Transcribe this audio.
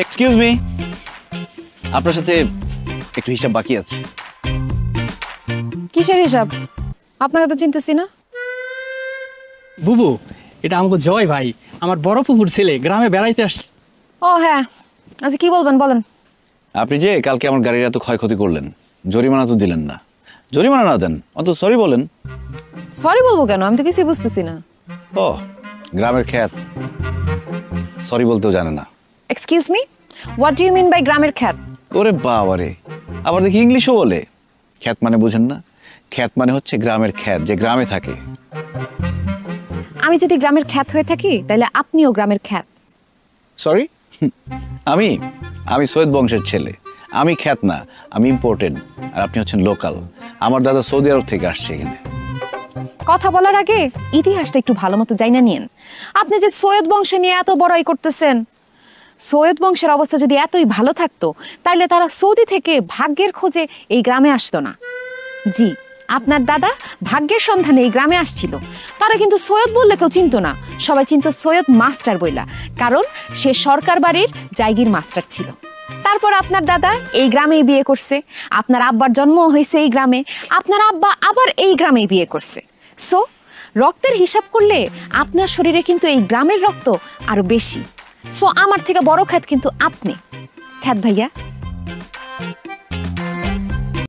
Excuse me, আপনার সাথে একটু হিসাব বাকি আছে। কিসের হিসাব? আপনাকে তো চিনতেছি না। বুবু, এটা আমাকে জয় ভাই, আমার বড় ফুপুর ছেলে, গ্রামে বেড়াইতে আসছে। ও হ্যাঁ, আচ্ছা কি বলবেন বলেন। আপনি যে কালকে আমার গাড়ির এত ক্ষয়ক্ষতি করলেন, জরিমানা তো দিলেন না। জরিমানা না দেন, অত সরি বলেন। সরি বলবো কেন? আমি তো কিছুই বুঝতেছি না। ও, গ্রামের খ্যাত সরি বলতেও জানে না। Excuse me, what do you mean by গ্রামের খ্যাত? ওরে বাবারে, আবার দেখি ইংলিশও বলে। খ্যাত মানে বুঝেন না? খ্যাত মানে হচ্ছে গ্রামের খ্যাত, যে গ্রামে থাকে। আমি যদি গ্রামের খ্যাত হয়ে থাকি তাহলে আপনিও গ্রামের খ্যাত। সরি, আমি আমি সৈয়দ বংশের ছেলে। আমি খ্যাত না, আমি ইম্পোর্টেড। আর আপনি হচ্ছেন লোকাল। আমার দাদা সৌদি আরব থেকে আসছে এখানে। কথা বলার আগে ইতিহাসটা একটু ভালো মতো জাইনা নিয়েন। আপনি যে সৈয়দ বংশ নিয়ে এত বড়াই করতেছেন, সৈয়দ বংশের অবস্থা যদি এতই ভালো থাকতো তাহলে তারা সৌদি থেকে ভাগ্যের খোঁজে এই গ্রামে আসতো না। জি, আপনার দাদা ভাগ্যের সন্ধানে এই গ্রামে আসছিল। তারা কিন্তু সৈয়দ বললে কেউ চিনতো না, সবাই চিনতো সৈয়দ মাস্টার বইলা, কারণ সে সরকার বাড়ির জায়গির মাস্টার ছিল। তারপর আপনার দাদা এই গ্রামেই বিয়ে করছে, আপনার আব্বার জন্ম হয়েছে এই গ্রামে, আপনার আব্বা আবার এই গ্রামেই বিয়ে করছে। সো রক্তের হিসাব করলে আপনার শরীরে কিন্তু এই গ্রামের রক্ত আরো বেশি। সো আমার থেকে বড় খ্যাত কিন্তু আপনি। খ্যাত ভাইয়া।